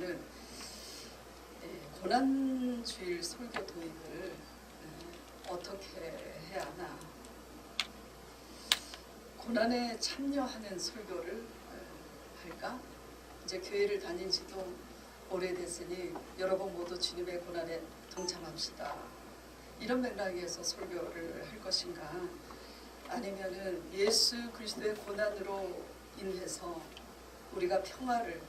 오늘은 고난주일 설교 도입을 어떻게 해야 하나, 고난에 참여하는 설교를 할까? 이제 교회를 다닌 지도 오래됐으니 여러분 모두 주님의 고난에 동참합시다, 이런 맥락에서 설교를 할 것인가, 아니면은 예수 그리스도의 고난으로 인해서 우리가 평화를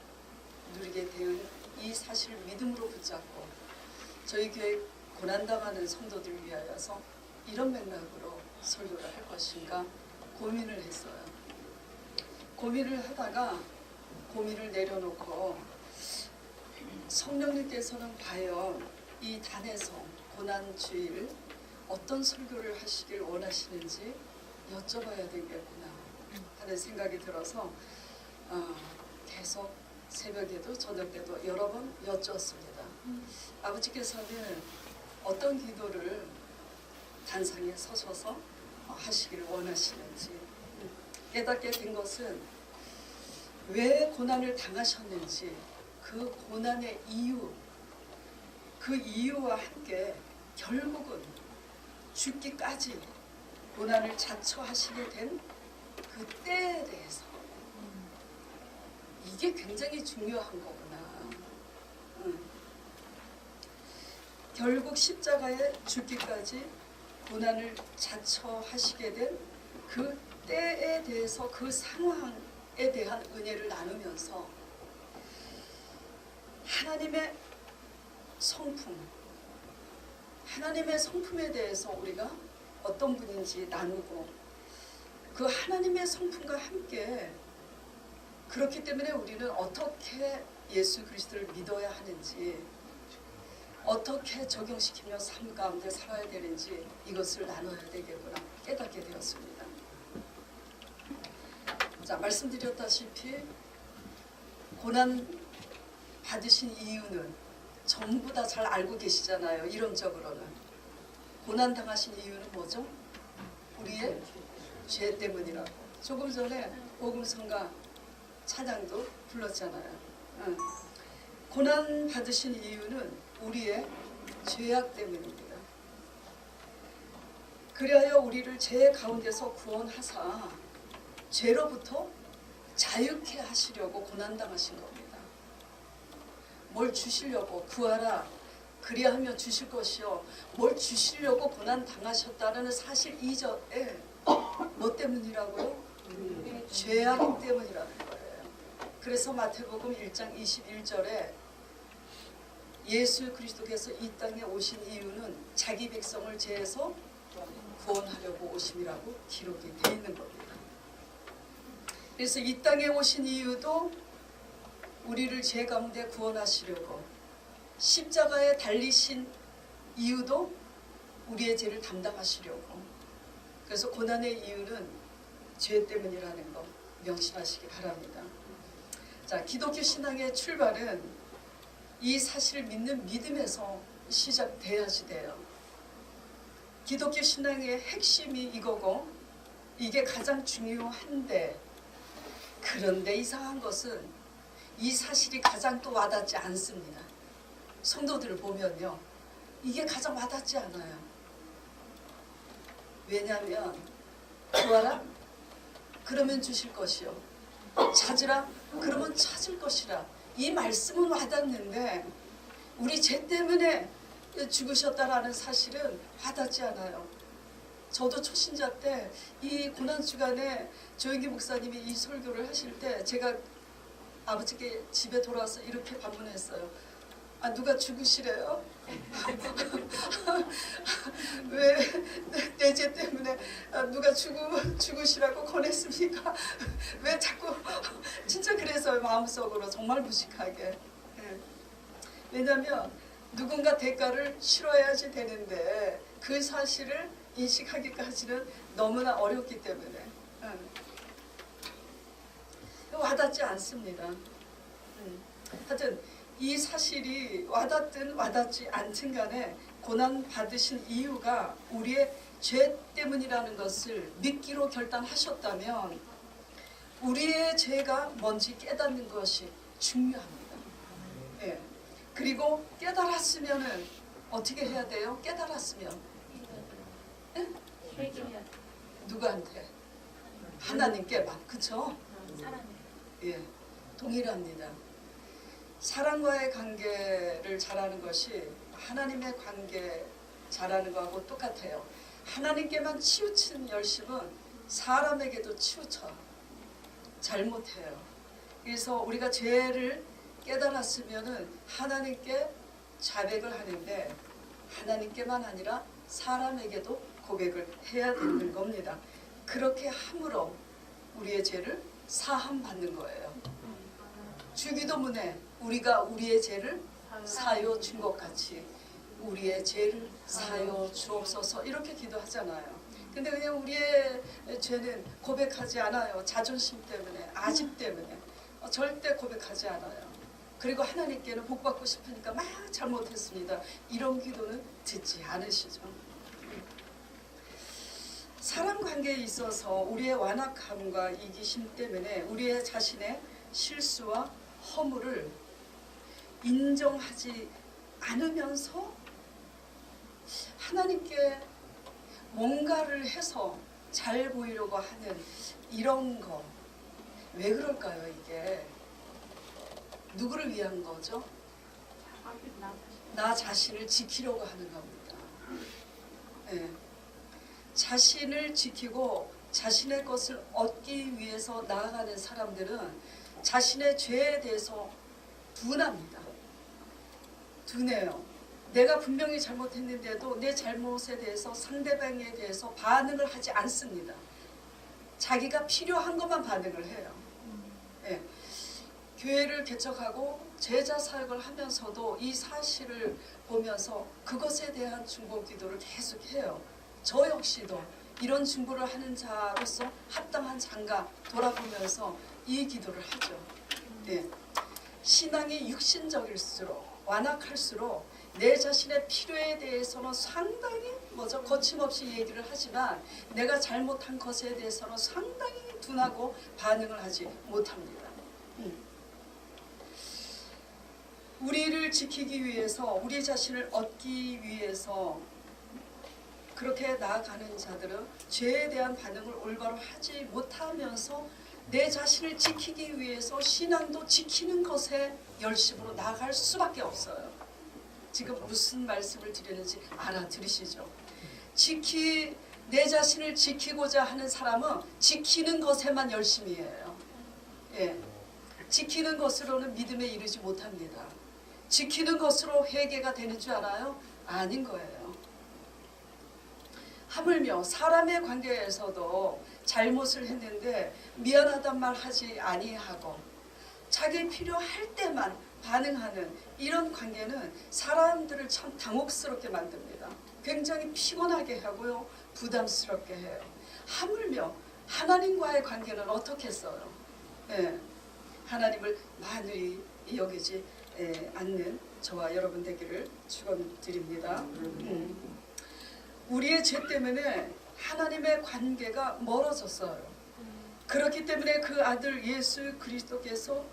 누리게 된 이 사실을 믿음으로 붙잡고 저희 교회 고난당하는 성도들을 위하여서 이런 맥락으로 설교를 할 것인가 고민을 했어요. 고민을 하다가 고민을 내려놓고 성령님께서는 과연 이 단에서 고난주일 어떤 설교를 하시길 원하시는지 여쭤봐야 되겠구나 하는 생각이 들어서 계속 새벽에도 저녁 때도 여러 번 여쭈었습니다. 아버지께서는 어떤 기도를 단상에 서셔서 하시기를 원하시는지 깨닫게 된 것은 왜 고난을 당하셨는지, 그 고난의 이유, 그 이유와 함께 결국은 죽기까지 고난을 자처하시게 된 그 때에 대해서, 이게 굉장히 중요한 거구나. 결국 십자가에 죽기까지 고난을 자처하시게 된 그 때에 대해서, 그 상황에 대한 은혜를 나누면서 하나님의 성품, 하나님의 성품에 대해서 우리가 어떤 분인지 나누고, 그 하나님의 성품과 함께 그렇기 때문에 우리는 어떻게 예수 그리스도를 믿어야 하는지, 어떻게 적용시키며 삶 가운데 살아야 되는지 이것을 나눠야 되겠구나 깨닫게 되었습니다. 자, 말씀드렸다시피 고난 받으신 이유는 전부 다 잘 알고 계시잖아요. 이론적으로는. 고난 당하신 이유는 뭐죠? 우리의 죄 때문이라고. 조금 전에 복음성가 찬양도 불렀잖아요. 고난 받으신 이유는 우리의 죄악 때문입니다. 그리하여 우리를 죄 가운데서 구원하사 죄로부터 자유케 하시려고 고난 당하신 겁니다. 뭘 주시려고? 구하라 그리하면 주실 것이요. 뭘 주시려고 고난 당하셨다는 사실 이전에 뭐 때문이라고요? 죄악 때문이라는 거예요. 그래서 마태복음 1장 21절에 예수 그리스도께서 이 땅에 오신 이유는 자기 백성을 죄에서 구원하려고 오심이라고 기록이 되어 있는 겁니다. 그래서 이 땅에 오신 이유도 우리를 죄 가운데 구원하시려고, 십자가에 달리신 이유도 우리의 죄를 담당하시려고. 그래서 고난의 이유는 죄 때문이라는 거 명심하시기 바랍니다. 자, 기독교 신앙의 출발은 이 사실을 믿는 믿음에서 시작돼야지 돼요. 기독교 신앙의 핵심이 이거고 이게 가장 중요한데, 그런데 이상한 것은 이 사실이 가장 또 와닿지 않습니다. 성도들을 보면요, 이게 가장 와닿지 않아요. 왜냐하면 구하라 그러면 주실 것이요, 찾으라 그러면 찾을 것이라, 이 말씀은 와닿는데 우리 죄 때문에 죽으셨다라는 사실은 와닿지 않아요. 저도 초신자 때 이 고난주간에 조영기 목사님이 이 설교를 하실 때 제가 아버지께 집에 돌아와서 이렇게 반문했어요. 아, 누가 죽으시래요? 왜 내 죄 때문에 누가 죽으시라고 권했습니까? 왜 자꾸 진짜 그래서요, 마음속으로 정말 무식하게. 왜냐하면 누군가 대가를 치러야지 되는데 그 사실을 인식하기까지는 너무나 어렵기 때문에 와닿지 않습니다. 하여튼 이 사실이 와닿든 와닿지 않든 간에 고난 받으신 이유가 우리의 죄 때문이라는 것을 믿기로 결단하셨다면 우리의 죄가 뭔지 깨닫는 것이 중요합니다. 예. 그리고 깨달았으면은 어떻게 해야 돼요? 깨달았으면 예? 누구한테? 하나님께만. 그쵸? 예, 동일합니다. 사람과의 관계를 잘하는 것이 하나님의 관계 잘하는 거하고 똑같아요. 하나님께만 치우친 열심은 사람에게도 치우쳐. 잘못해요. 그래서 우리가 죄를 깨달았으면은 하나님께 자백을 하는데 하나님께만 아니라 사람에게도 고백을 해야 되는 겁니다. 그렇게 함으로 우리의 죄를 사함 받는 거예요. 주기도문에 우리가 우리의 죄를 사여 준 것 같이 우리의 죄를 사여 주옵소서 이렇게 기도하잖아요. 근데 그냥 우리의 죄는 고백하지 않아요. 자존심 때문에, 아집 때문에 절대 고백하지 않아요. 그리고 하나님께는 복 받고 싶으니까 막 잘못했습니다. 이런 기도는 듣지 않으시죠. 사람 관계에 있어서 우리의 완악함과 이기심 때문에 우리의 자신의 실수와 허물을 인정하지 않으면서 하나님께 뭔가를 해서 잘 보이려고 하는 이런 거 왜 그럴까요? 이게 누구를 위한 거죠? 나 자신을 지키려고 하는 겁니다. 네. 자신을 지키고 자신의 것을 얻기 위해서 나아가는 사람들은 자신의 죄에 대해서 둔합니다. 둔해요. 내가 분명히 잘못했는데도 내 잘못에 대해서 상대방에 대해서 반응을 하지 않습니다. 자기가 필요한 것만 반응을 해요. 네. 교회를 개척하고 제자 사역을 하면서도 이 사실을 보면서 그것에 대한 중보 기도를 계속해요. 저 역시도 이런 중보를 하는 자로서 합당한 자인가 돌아보면서 이 기도를 하죠. 네. 신앙이 육신적일수록 완악할수록 내 자신의 필요에 대해서는 상당히 거침없이 얘기를 하지만 내가 잘못한 것에 대해서는 상당히 둔하고 반응을 하지 못합니다. 우리를 지키기 위해서 우리 자신을 얻기 위해서 그렇게 나아가는 자들은 죄에 대한 반응을 올바로 하지 못하면서 내 자신을 지키기 위해서 신앙도 지키는 것에 열심으로 나아갈 수밖에 없어요. 지금 무슨 말씀을 드리는지 알아들으시죠? 내 자신을 지키고자 하는 사람은 지키는 것에만 열심히 해요. 예. 지키는 것으로는 믿음에 이르지 못합니다. 지키는 것으로 회개가 되는 줄 알아요? 아닌 거예요. 하물며 사람의 관계에서도 잘못을 했는데 미안하단 말 하지 아니하고 자기 필요할 때만 반응하는 이런 관계는 사람들을 참 당혹스럽게 만듭니다. 굉장히 피곤하게 하고요. 부담스럽게 해요. 하물며 하나님과의 관계는 어떻게 써요? 예, 하나님을 많이 여기지 않는 저와 여러분 되기를 축원드립니다. 우리의 죄 때문에 하나님의 관계가 멀어졌어요. 그렇기 때문에 그 아들 예수 그리스도께서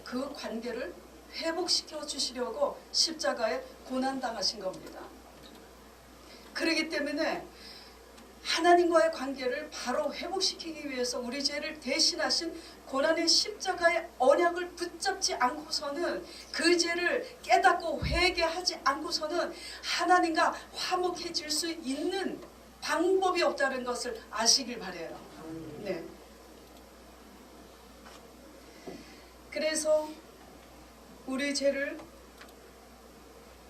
그 관계를 회복시켜 주시려고 십자가에 고난당하신 겁니다. 그렇기 때문에 하나님과의 관계를 바로 회복시키기 위해서 우리 죄를 대신하신 고난의 십자가의 언약을 붙잡지 않고서는 그 죄를 깨닫고 회개하지 않고서는 하나님과 화목해질 수 있는 방법이 없다는 것을 아시길 바라요. 네. 그래서 우리 죄를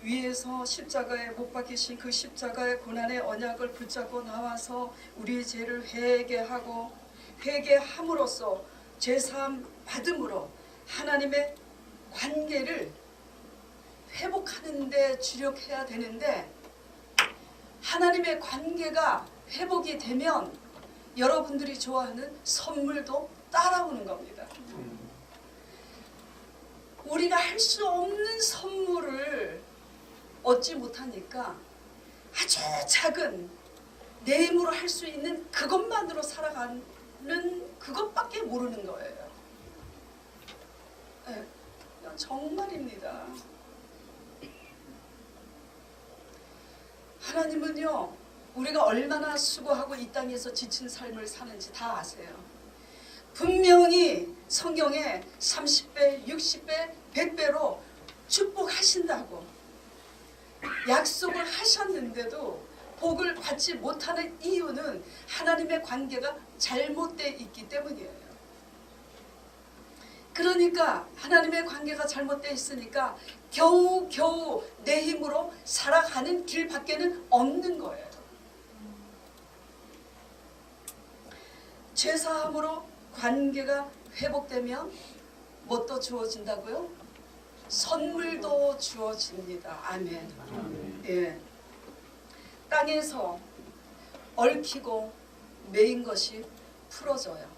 위해서 십자가에 못 박히신 그 십자가의 고난의 언약을 붙잡고 나와서 우리의 죄를 회개하고 회개함으로써 죄사함 받음으로 하나님의 관계를 회복하는 데 주력해야 되는데 하나님의 관계가 회복이 되면 여러분들이 좋아하는 선물도 따라오는 겁니다. 우리가 할 수 없는 선물을 얻지 못하니까 아주 작은 내 힘으로 할 수 있는 그것만으로 살아가는 그것밖에 모르는 거예요. 네. 정말입니다. 하나님은요, 우리가 얼마나 수고하고 이 땅에서 지친 삶을 사는지 다 아세요. 분명히 성경에 30배, 60배, 100배로 축복하신다고 약속을 하셨는데도 복을 받지 못하는 이유는 하나님의 관계가 잘못되어 있기 때문이에요. 그러니까 하나님의 관계가 잘못되어 있으니까 겨우 내 힘으로 살아가는 길밖에는 없는 거예요. 죄사함으로 관계가 회복되면 뭣도 주어진다고요? 선물도 주어집니다. 아멘. 예. 땅에서 얽히고 매인 것이 풀어져요.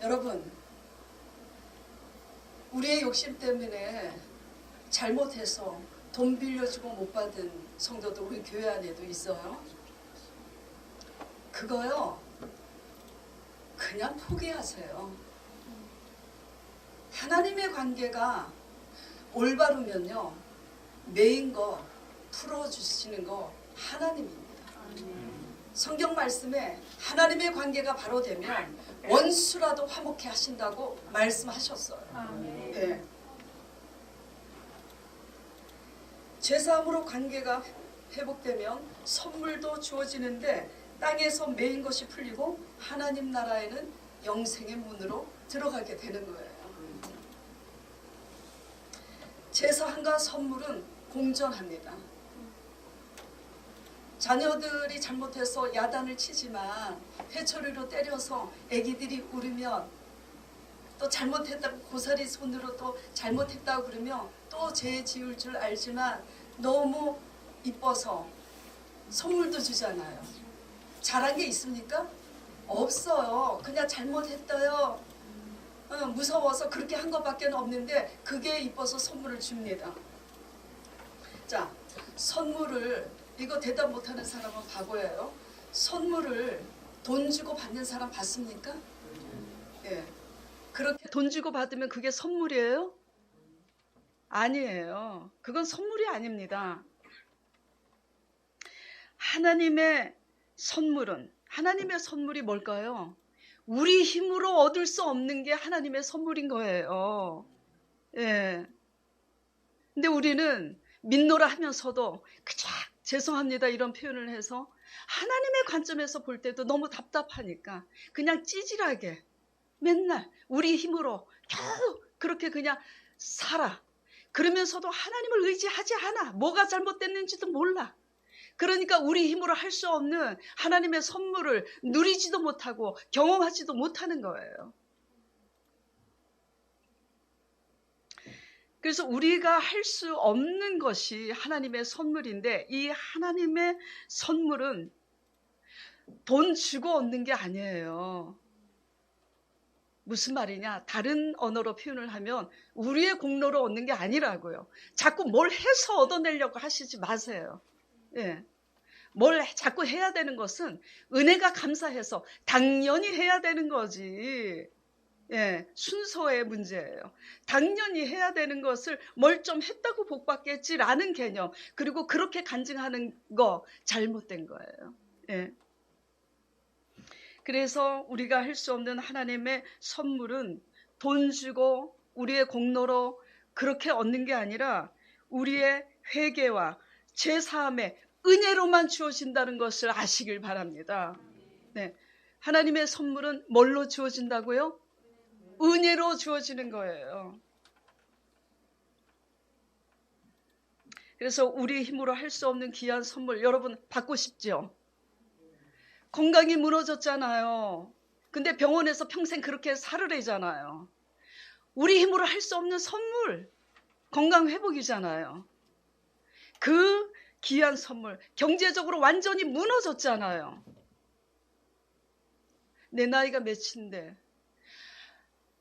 여러분, 우리의 욕심 때문에 잘못해서 돈 빌려주고 못 받은 성도도 우리 교회 안에도 있어요. 그거요, 그냥 포기하세요. 하나님의 관계가 올바르면요, 매인 거 풀어주시는 거 하나님입니다. 성경 말씀에 하나님의 관계가 바로 되면 원수라도 화목해 하신다고 말씀하셨어요. 네. 죄사함으로 관계가 회복되면 선물도 주어지는데 땅에서 매인 것이 풀리고 하나님 나라에는 영생의 문으로 들어가게 되는 거예요. 제사함과 선물은 공존합니다. 자녀들이 잘못해서 야단을 치지만 회초리로 때려서 아기들이 울으면 또 잘못했다고 고사리 손으로 또 잘못했다고 그러면 또 죄 지을 줄 알지만 너무 이뻐서 선물도 주잖아요. 잘한 게 있습니까? 없어요. 그냥 잘못했어요. 무서워서 그렇게 한 것밖에 없는데 그게 이뻐서 선물을 줍니다. 자, 선물을, 이거 대답 못하는 사람은 바보예요. 선물을 돈 주고 받는 사람 봤습니까? 예. 그렇게 돈 주고 받으면 그게 선물이에요? 아니에요. 그건 선물이 아닙니다. 하나님의 선물이 뭘까요? 우리 힘으로 얻을 수 없는 게 하나님의 선물인 거예요. 예. 근데 우리는 믿노라 하면서도 그저 죄송합니다 이런 표현을 해서 하나님의 관점에서 볼 때도 너무 답답하니까 그냥 찌질하게 맨날 우리 힘으로 겨우 그렇게 그냥 살아. 그러면서도 하나님을 의지하지 않아. 뭐가 잘못됐는지도 몰라. 그러니까 우리 힘으로 할 수 없는 하나님의 선물을 누리지도 못하고 경험하지도 못하는 거예요. 그래서 우리가 할 수 없는 것이 하나님의 선물인데 이 하나님의 선물은 돈 주고 얻는 게 아니에요. 무슨 말이냐? 다른 언어로 표현을 하면 우리의 공로로 얻는 게 아니라고요. 자꾸 뭘 해서 얻어내려고 하시지 마세요. 예. 뭘 자꾸 해야 되는 것은 은혜가 감사해서 당연히 해야 되는 거지. 예, 순서의 문제예요. 당연히 해야 되는 것을 뭘 좀 했다고 복 받겠지라는 개념. 그리고 그렇게 간증하는 거 잘못된 거예요. 예. 그래서 우리가 할 수 없는 하나님의 선물은 돈 주고 우리의 공로로 그렇게 얻는 게 아니라 우리의 회개와 죄사함의 은혜로만 주어진다는 것을 아시길 바랍니다. 네. 하나님의 선물은 뭘로 주어진다고요? 은혜로 주어지는 거예요. 그래서 우리 힘으로 할 수 없는 귀한 선물 여러분 받고 싶죠? 건강이 무너졌잖아요. 근데 병원에서 평생 그렇게 살으래잖아요. 우리 힘으로 할 수 없는 선물, 건강 회복이잖아요. 그 귀한 선물, 경제적으로 완전히 무너졌잖아요. 내 나이가 몇인데,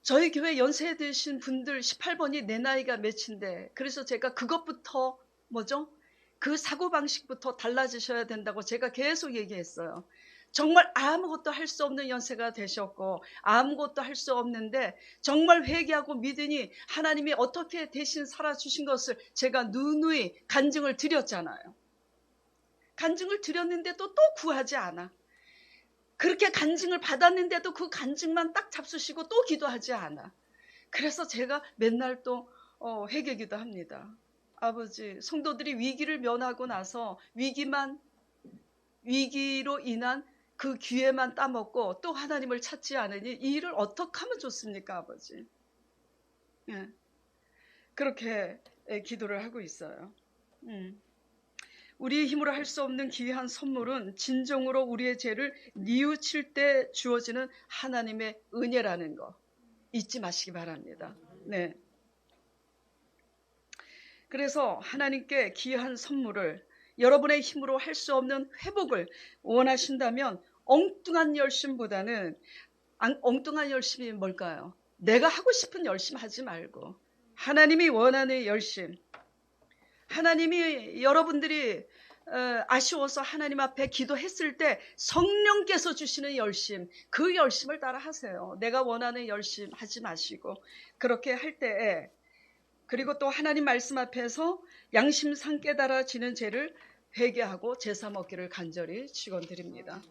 저희 교회 연세 드신 분들 18번이 내 나이가 몇인데, 그래서 제가 그것부터 그 사고방식부터 달라지셔야 된다고 제가 계속 얘기했어요. 정말 아무것도 할 수 없는 연세가 되셨고 아무것도 할 수 없는데 정말 회개하고 믿으니 하나님이 어떻게 대신 살아주신 것을 제가 누누이 간증을 드렸잖아요. 간증을 드렸는데도 또 구하지 않아. 그렇게 간증을 받았는데도 그 간증만 딱 잡수시고 또 기도하지 않아. 그래서 제가 맨날 또 회개기도 합니다. 아버지, 성도들이 위기를 면하고 나서 위기로 인한 그 기회만 따먹고 또 하나님을 찾지 않으니 이 일을 어떻게 하면 좋습니까, 아버지? 예. 그렇게 기도를 하고 있어요. 우리의 힘으로 할 수 없는 귀한 선물은 진정으로 우리의 죄를 뉘우칠 때 주어지는 하나님의 은혜라는 거 잊지 마시기 바랍니다. 네. 그래서 하나님께 귀한 선물을 여러분의 힘으로 할 수 없는 회복을 원하신다면 엉뚱한 열심보다는 엉뚱한 열심이 뭘까요? 내가 하고 싶은 열심 하지 말고 하나님이 원하는 열심, 하나님이 여러분들이 아쉬워서 하나님 앞에 기도했을 때 성령께서 주시는 열심, 그 열심을 따라 하세요. 내가 원하는 열심 하지 마시고 그렇게 할 때에 그리고 또 하나님 말씀 앞에서 양심상 깨달아지는 죄를 회개하고 제사 먹기를 간절히 축원드립니다.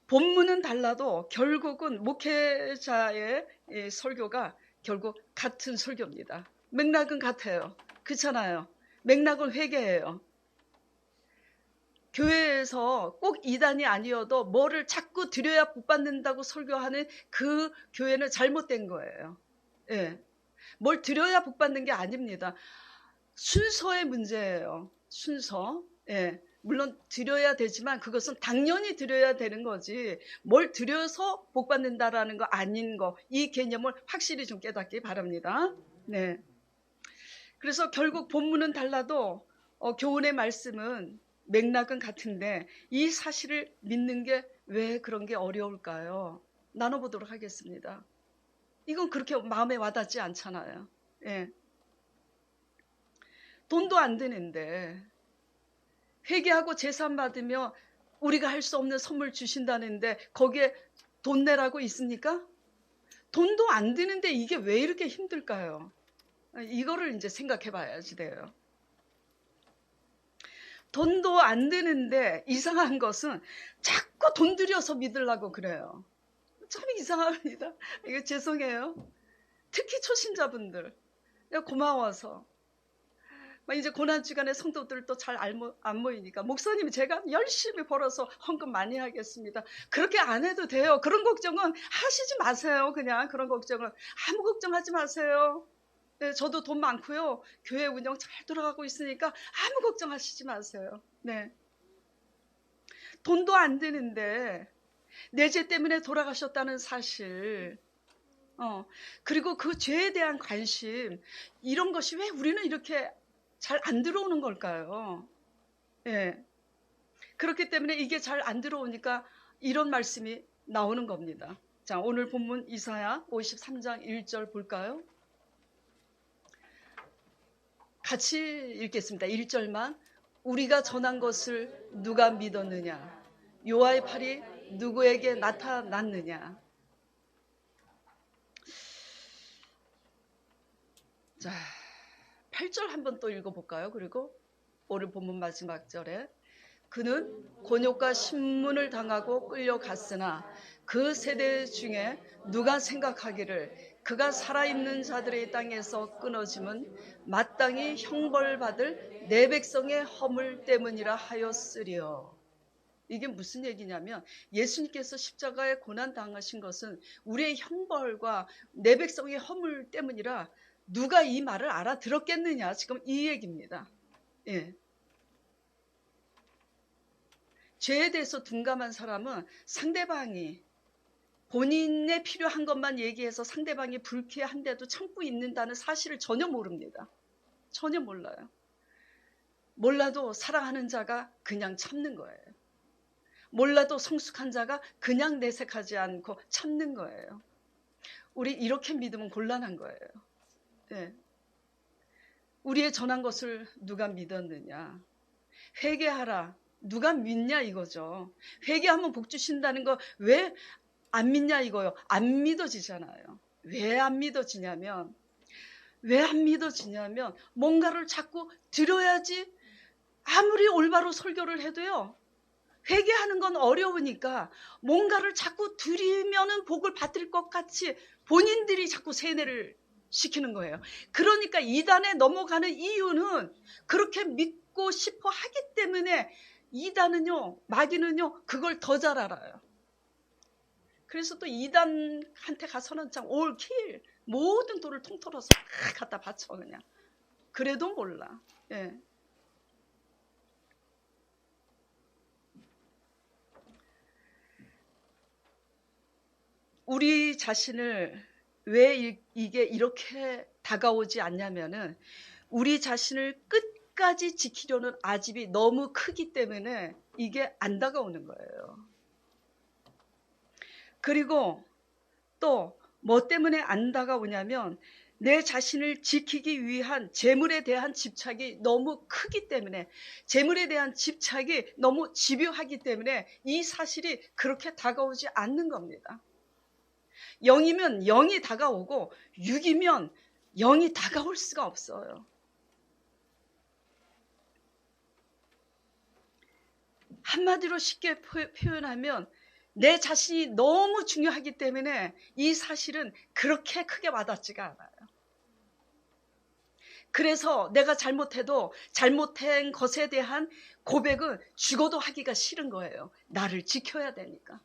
본문은 달라도 결국은 목회자의 설교가 결국 같은 설교입니다. 맥락은 같아요. 그렇잖아요. 맥락은 회개예요. 교회에서 꼭 이단이 아니어도 뭐를 자꾸 드려야 복받는다고 설교하는 그 교회는 잘못된 거예요. 예. 뭘 드려야 복받는 게 아닙니다. 순서의 문제예요. 순서. 예. 물론 드려야 되지만 그것은 당연히 드려야 되는 거지 뭘 드려서 복받는다라는 거 아닌 거 이 개념을 확실히 좀 깨닫기 바랍니다. 네. 그래서 결국 본문은 달라도 교훈의 말씀은 맥락은 같은데 이 사실을 믿는 게 왜 그런 게 어려울까요? 나눠보도록 하겠습니다. 이건 그렇게 마음에 와닿지 않잖아요. 예. 돈도 안 드는데 회개하고 제산 받으며 우리가 할 수 없는 선물 주신다는데 거기에 돈 내라고 있습니까? 돈도 안 드는데 이게 왜 이렇게 힘들까요? 이거를 이제 생각해 봐야지 돼요. 돈도 안 드는데 이상한 것은 자꾸 돈 들여서 믿으려고 그래요. 참 이상합니다. 이거 죄송해요. 특히 초신자분들 고마워서 이제 고난주간에 성도들도 잘 안 모이니까 목사님 제가 열심히 벌어서 헌금 많이 하겠습니다. 그렇게 안 해도 돼요. 그런 걱정은 하시지 마세요. 그냥 그런 걱정은 아무 걱정하지 마세요. 네, 저도 돈 많고요. 교회 운영 잘 돌아가고 있으니까 아무 걱정하시지 마세요. 네. 돈도 안 드는데 내 죄 때문에 돌아가셨다는 사실 그리고 그 죄에 대한 관심 이런 것이 왜 우리는 이렇게 잘 안 들어오는 걸까요? 예. 그렇기 때문에 이게 잘 안 들어오니까 이런 말씀이 나오는 겁니다. 자, 오늘 본문 이사야 53장 1절 볼까요? 같이 읽겠습니다. 1절만. 우리가 전한 것을 누가 믿었느냐? 여호와의 팔이 누구에게 나타났느냐? 자, 8절 한번 또 읽어볼까요? 그리고 오늘 본문 마지막 절에 그는 곤욕과 신문을 당하고 끌려갔으나 그 세대 중에 누가 생각하기를 그가 살아있는 자들의 땅에서 끊어짐은 마땅히 형벌받을 내 백성의 허물 때문이라 하였으리요. 이게 무슨 얘기냐면 예수님께서 십자가에 고난 당하신 것은 우리의 형벌과 내 백성의 허물 때문이라 누가 이 말을 알아들었겠느냐 지금 이 얘기입니다. 예. 죄에 대해서 둔감한 사람은 상대방이 본인의 필요한 것만 얘기해서 상대방이 불쾌한데도 참고 있는다는 사실을 전혀 모릅니다. 전혀 몰라요. 몰라도 사랑하는 자가 그냥 참는 거예요. 몰라도 성숙한 자가 그냥 내색하지 않고 참는 거예요. 우리 이렇게 믿으면 곤란한 거예요. 네. 우리의 전한 것을 누가 믿었느냐? 회개하라. 누가 믿냐 이거죠. 회개하면 복 주신다는 거 왜 안 믿냐 이거요. 안 믿어지잖아요. 왜 안 믿어지냐면 뭔가를 자꾸 드려야지. 아무리 올바로 설교를 해도요. 회개하는 건 어려우니까 뭔가를 자꾸 드리면은 복을 받을 것 같이 본인들이 자꾸 세뇌를 시키는 거예요. 그러니까 이단에 넘어가는 이유는 그렇게 믿고 싶어 하기 때문에 이단은요, 마귀는요, 그걸 더 잘 알아요. 그래서 또 이단한테 가서는 참 올킬 모든 돌을 통틀어서 다 갖다 바쳐 그냥. 그래도 몰라. 예. 우리 자신을 왜 이게 이렇게 다가오지 않냐면은 우리 자신을 끝까지 지키려는 아집이 너무 크기 때문에 이게 안 다가오는 거예요. 그리고 또 뭐 때문에 안 다가오냐면 내 자신을 지키기 위한 재물에 대한 집착이 너무 크기 때문에 재물에 대한 집착이 너무 집요하기 때문에 이 사실이 그렇게 다가오지 않는 겁니다. 0이면 0이 다가오고 6이면 0이 다가올 수가 없어요. 한마디로 쉽게 표현하면 내 자신이 너무 중요하기 때문에 이 사실은 그렇게 크게 와닿지가 않아요. 그래서 내가 잘못해도 잘못한 것에 대한 고백은 죽어도 하기가 싫은 거예요. 나를 지켜야 되니까.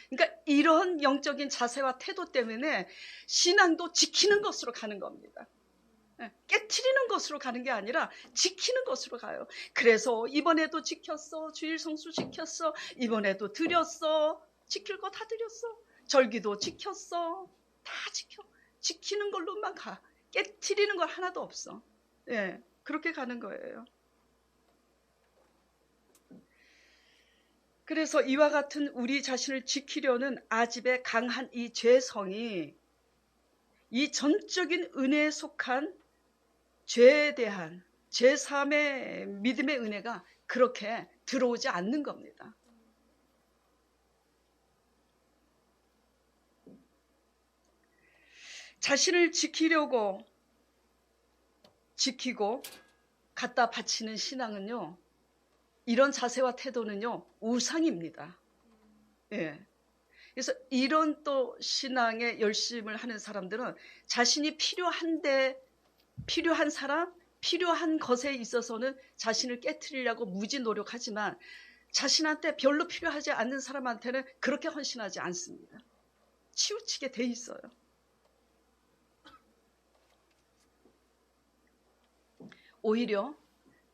그러니까 이런 영적인 자세와 태도 때문에 신앙도 지키는 것으로 가는 겁니다. 깨트리는 것으로 가는 게 아니라 지키는 것으로 가요. 그래서 이번에도 지켰어. 주일 성수 지켰어. 이번에도 드렸어. 지킬 거 다 드렸어. 절기도 지켰어. 다 지켜. 지키는 걸로만 가. 깨트리는 거 하나도 없어. 예, 그렇게 가는 거예요. 그래서 이와 같은 우리 자신을 지키려는 아집의 강한 이 죄성이 이 전적인 은혜에 속한 죄에 대한 제3의 믿음의 은혜가 그렇게 들어오지 않는 겁니다. 자신을 지키고 갖다 바치는 신앙은요, 이런 자세와 태도는요, 우상입니다. 예. 그래서 이런 또 신앙에 열심을 하는 사람들은 자신이 필요한 사람, 필요한 것에 있어서는 자신을 깨트리려고 무지 노력하지만 자신한테 별로 필요하지 않는 사람한테는 그렇게 헌신하지 않습니다. 치우치게 돼 있어요. 오히려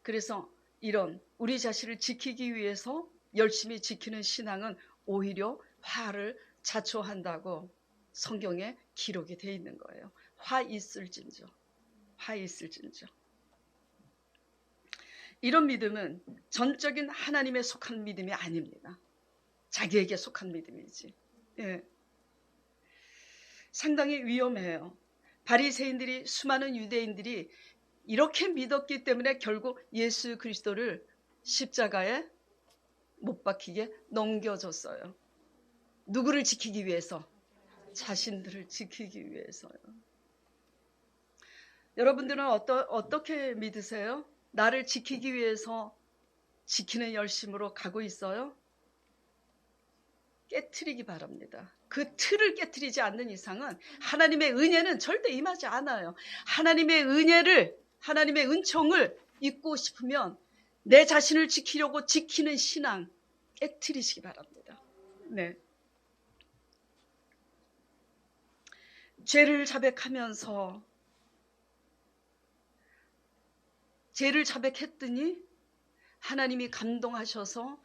그래서 이런 우리 자신을 지키기 위해서 열심히 지키는 신앙은 오히려 화를 자초한다고 성경에 기록이 돼 있는 거예요. 화 있을진저. 이런 믿음은 전적인 하나님에 속한 믿음이 아닙니다. 자기에게 속한 믿음이지. 예. 상당히 위험해요. 바리새인들이, 수많은 유대인들이 이렇게 믿었기 때문에 결국 예수 그리스도를 십자가에 못 박히게 넘겨줬어요. 누구를 지키기 위해서? 자신들을 지키기 위해서요. 여러분들은 어떻게 믿으세요? 나를 지키기 위해서 지키는 열심으로 가고 있어요? 깨트리기 바랍니다. 그 틀을 깨트리지 않는 이상은 하나님의 은혜는 절대 임하지 않아요. 하나님의 은총을 잊고 싶으면 내 자신을 지키려고 지키는 신앙 깨트리시기 바랍니다. 네. 죄를 자백했더니 하나님이 감동하셔서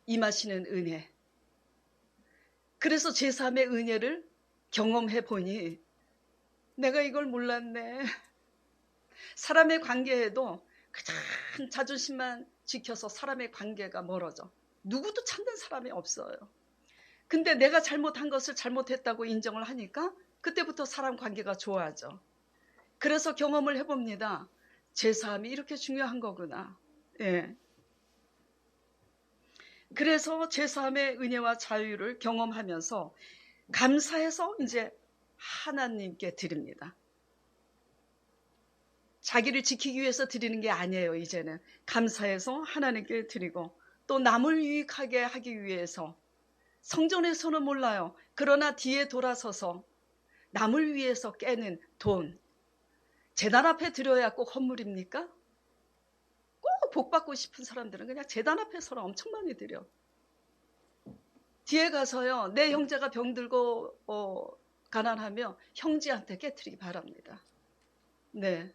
임하시는 은혜. 그래서 제3의 은혜를 경험해 보니 내가 이걸 몰랐네. 사람의 관계에도 그냥 자존심만 지켜서 사람의 관계가 멀어져. 누구도 참된 사람이 없어요. 근데 내가 잘못한 것을 잘못했다고 인정을 하니까 그때부터 사람 관계가 좋아져. 그래서 경험을 해봅니다. 제 삶이 이렇게 중요한 거구나. 예. 그래서 제3의 은혜와 자유를 경험하면서 감사해서 이제 하나님께 드립니다. 자기를 지키기 위해서 드리는 게 아니에요. 이제는 감사해서 하나님께 드리고, 또 남을 유익하게 하기 위해서, 성전에서는 몰라요. 그러나 뒤에 돌아서서 남을 위해서 깨는 돈, 제단 앞에 드려야 꼭 헌물입니까? 꼭 복받고 싶은 사람들은 그냥 제단 앞에서는 엄청 많이 드려. 뒤에 가서요, 내 형제가 병들고 가난하며 형제한테 깨트리기 바랍니다. 네.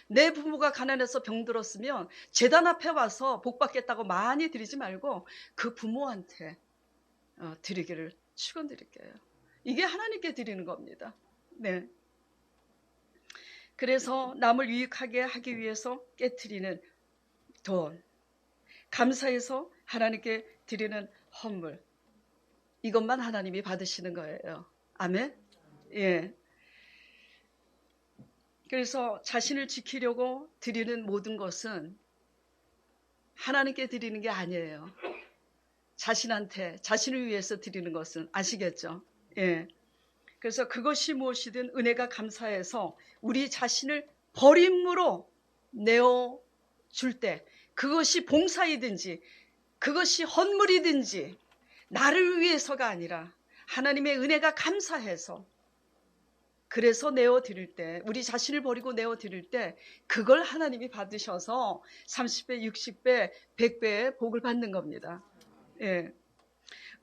내 부모가 가난해서 병들었으면 제단 앞에 와서 복받겠다고 많이 드리지 말고 그 부모한테 드리기를 축원드릴게요. 이게 하나님께 드리는 겁니다. 네. 그래서 남을 유익하게 하기 위해서 깨트리는 돈, 감사해서 하나님께 드리는 헌물, 이것만 하나님이 받으시는 거예요. 아멘? 예. 그래서 자신을 지키려고 드리는 모든 것은 하나님께 드리는 게 아니에요. 자신한테, 자신을 위해서 드리는 것은, 아시겠죠? 예. 그래서 그것이 무엇이든 은혜가 감사해서 우리 자신을 버림으로 내어줄 때, 그것이 봉사이든지 그것이 헌물이든지 나를 위해서가 아니라 하나님의 은혜가 감사해서, 그래서 내어드릴 때, 우리 자신을 버리고 내어드릴 때 그걸 하나님이 받으셔서 30배, 60배, 100배의 복을 받는 겁니다. 예.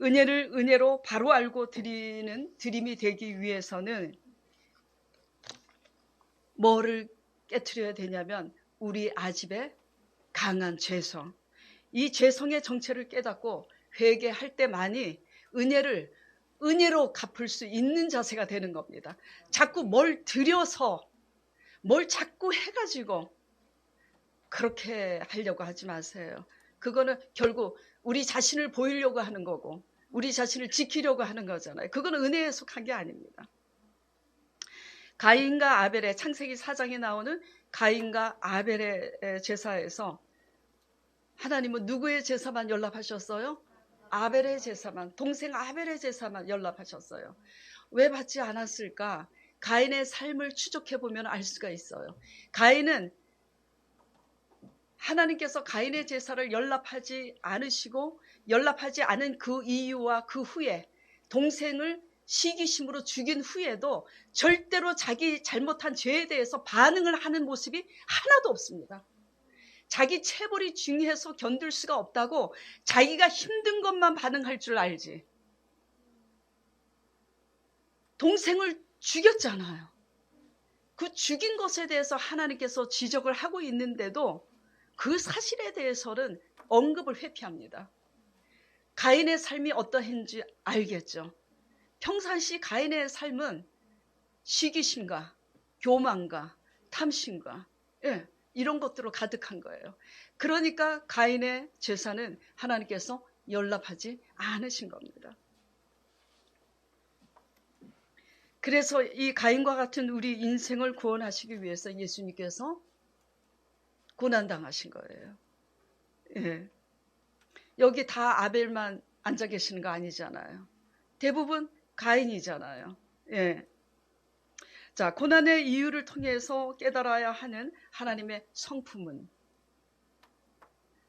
은혜를 은혜로 바로 알고 드리는 드림이 되기 위해서는 뭐를 깨트려야 되냐면 우리 아집의 강한 죄성, 이 죄성의 정체를 깨닫고 회개할 때만이 은혜로 갚을 수 있는 자세가 되는 겁니다. 자꾸 뭘 들여서 뭘 자꾸 해가지고 그렇게 하려고 하지 마세요. 그거는 결국 우리 자신을 보이려고 하는 거고 우리 자신을 지키려고 하는 거잖아요. 그거는 은혜에 속한 게 아닙니다. 가인과 아벨의, 창세기 4장에 나오는 가인과 아벨의 제사에서 하나님은 누구의 제사만 연락하셨어요? 아벨의 제사만, 동생 아벨의 제사만 연락하셨어요. 왜 받지 않았을까? 가인의 삶을 추적해보면 알 수가 있어요. 가인은 하나님께서 가인의 제사를 연락하지 않으시고 연락하지 않은 그 이유와 그 후에 동생을 시기심으로 죽인 후에도 절대로 자기 잘못한 죄에 대해서 반응을 하는 모습이 하나도 없습니다. 자기 체벌이 중요해서 견딜 수가 없다고 자기가 힘든 것만 반응할 줄 알지. 동생을 죽였잖아요. 그 죽인 것에 대해서 하나님께서 지적을 하고 있는데도 그 사실에 대해서는 언급을 회피합니다. 가인의 삶이 어떠한지 알겠죠. 평상시 가인의 삶은 시기심과 교만과 탐심과 이런 것들로 가득한 거예요. 그러니까 가인의 제사는 하나님께서 연락하지 않으신 겁니다. 그래서 이 가인과 같은 우리 인생을 구원하시기 위해서 예수님께서 고난당하신 거예요. 예. 여기 다 아벨만 앉아 계시는 거 아니잖아요. 대부분 가인이잖아요. 예. 자, 고난의 이유를 통해서 깨달아야 하는 하나님의 성품은,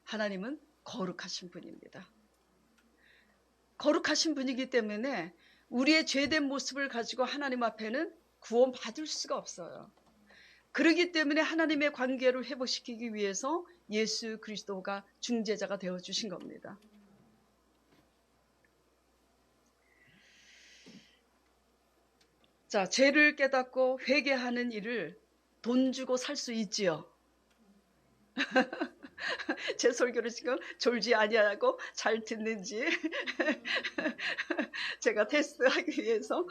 하나님은 거룩하신 분입니다. 거룩하신 분이기 때문에 우리의 죄된 모습을 가지고 하나님 앞에는 구원받을 수가 없어요. 그렇기 때문에 하나님의 관계를 회복시키기 위해서 예수 그리스도가 중재자가 되어주신 겁니다. 자, 죄를 깨닫고 회개하는 일을 돈 주고 살 수 있지요. 제 설교를 지금 졸지 아니하고 잘 듣는지 제가 테스트하기 위해서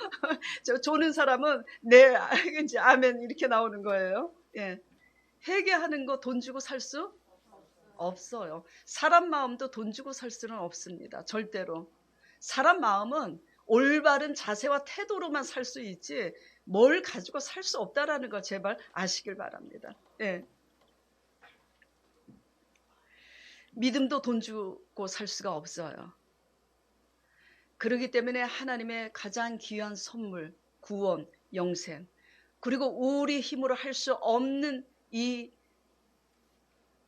조는 사람은 네, 이제 아멘 이렇게 나오는 거예요. 예. 회개하는 거 돈 주고 살 수 없어요. 사람 마음도 돈 주고 살 수는 없습니다. 절대로. 사람 마음은 올바른 자세와 태도로만 살 수 있지 뭘 가지고 살 수 없다라는 거 제발 아시길 바랍니다. 예. 믿음도 돈 주고 살 수가 없어요. 그렇기 때문에 하나님의 가장 귀한 선물, 구원, 영생, 그리고 우리 힘으로 할 수 없는 이